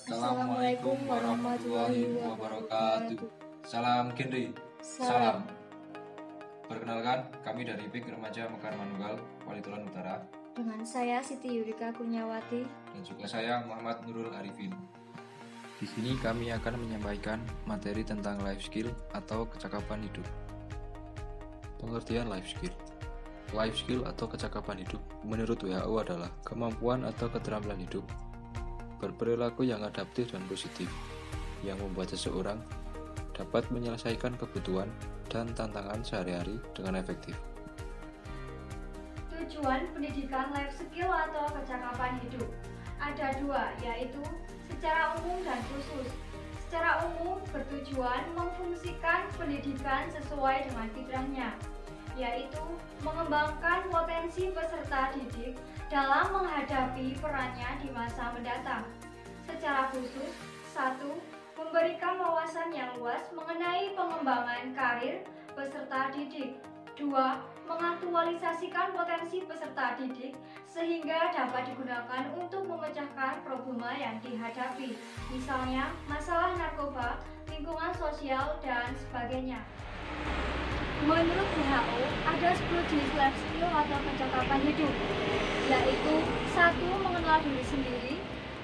Assalamualaikum warahmatullahi wabarakatuh. Salam genre. Salam. Perkenalkan, kami dari PIK Remaja Mekar Manunggal, Walitulan Utara. Dengan saya Siti Yurika Kurniawati Dan juga saya Muhammad Nurul Arifin. Di sini kami akan menyampaikan materi tentang life skill atau kecakapan hidup. Pengertian life skill. Life skill atau kecakapan hidup menurut WHO adalah kemampuan atau keterampilan hidup berperilaku yang adaptif dan positif yang membuat seseorang dapat menyelesaikan kebutuhan dan tantangan sehari-hari dengan efektif. Tujuan pendidikan life skill atau kecakapan hidup ada dua, yaitu secara umum dan khusus. Secara umum bertujuan memfungsikan pendidikan sesuai dengan fitrahnya, yaitu mengembangkan potensi peserta didik dalam menghadapi perannya di masa mendatang. Secara khusus, 1. Memberikan wawasan yang luas mengenai pengembangan karir peserta didik. 2. Mengaktualisasikan potensi peserta didik sehingga dapat digunakan untuk memecahkan problema yang dihadapi, misalnya masalah narkoba, lingkungan sosial, dan sebagainya. Menurut WHO, ada 10 jenis life skill atau kecakapan hidup, yaitu 1. Mengenal diri sendiri.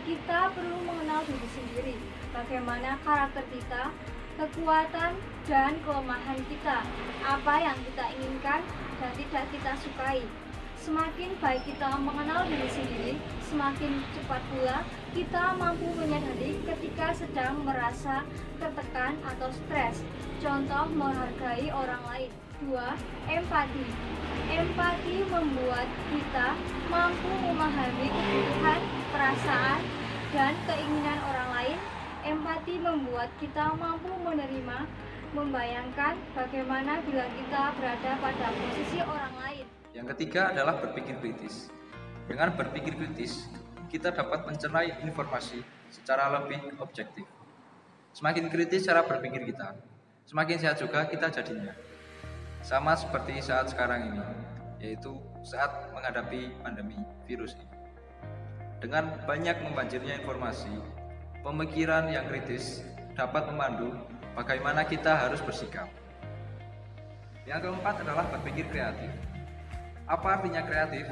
Kita perlu mengenal diri sendiri, bagaimana karakter kita, kekuatan dan kelemahan kita, apa yang kita inginkan dan tidak kita sukai. Semakin baik kita mengenal diri sendiri, semakin cepat pula kita mampu menyadari ketika sedang merasa tertekan atau stres. Contoh, menghargai orang lain. 2. Empati. Empati membuat kita mampu memahami kebutuhan, perasaan, dan keinginan orang lain. Empati membuat kita mampu menerima, membayangkan bagaimana bila kita berada pada posisi orang lain. Yang ketiga adalah berpikir kritis. Dengan berpikir kritis, kita dapat mencernai informasi secara lebih objektif. Semakin kritis cara berpikir kita, semakin sehat juga kita jadinya. Sama seperti saat sekarang ini, yaitu saat menghadapi pandemi virus ini. Dengan banyak membanjirnya informasi, pemikiran yang kritis dapat memandu bagaimana kita harus bersikap. Yang keempat adalah berpikir kreatif. Apa artinya kreatif?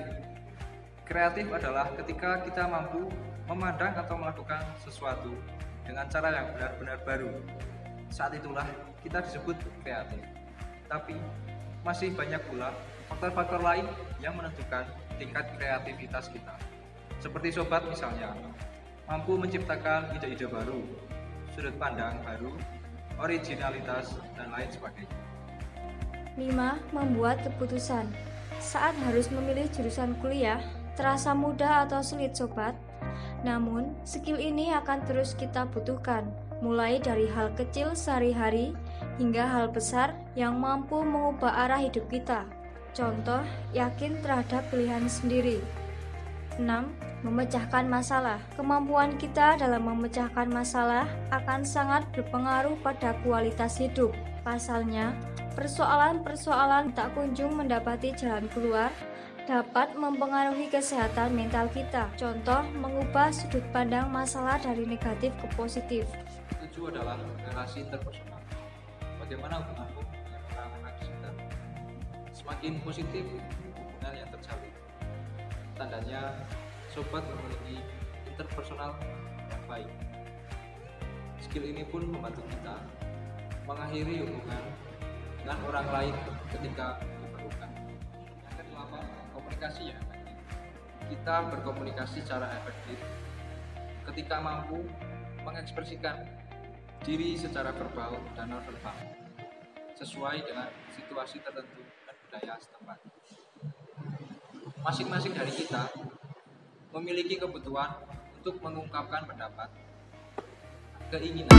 Kreatif adalah ketika kita mampu memandang atau melakukan sesuatu dengan cara yang benar-benar baru. Saat itulah kita disebut kreatif. Tapi masih banyak pula faktor-faktor lain yang menentukan tingkat kreativitas kita. Seperti sobat misalnya, mampu menciptakan ide-ide baru, sudut pandang baru, originalitas, dan lain sebagainya. 5. Membuat keputusan. Saat harus memilih jurusan kuliah, terasa mudah atau sulit sobat? Namun, skill ini akan terus kita butuhkan, mulai dari hal kecil sehari-hari hingga hal besar yang mampu mengubah arah hidup kita. Contoh, yakin terhadap pilihan sendiri. 6. Memecahkan masalah. Kemampuan kita dalam memecahkan masalah akan sangat berpengaruh pada kualitas hidup. Pasalnya, persoalan-persoalan tak kunjung mendapati jalan keluar dapat mempengaruhi kesehatan mental kita. Contoh, mengubah sudut pandang masalah dari negatif ke positif. 7 adalah relasi interpersonal. Bagaimana hubunganmu dengan orang-orang sekitar? Semakin positif hubungan yang terjalin. Tandanya, sobat memiliki interpersonal yang baik. Skill ini pun membantu kita mengakhiri hubungan dengan orang lain ketika diperlukan. Yang kedelapan, komunikasi ya. Kita berkomunikasi secara efektif ketika mampu mengekspresikan diri secara verbal dan non-verbal sesuai dengan situasi tertentu dan budaya setempat. Masing-masing dari kita memiliki kebutuhan untuk mengungkapkan pendapat, keinginan,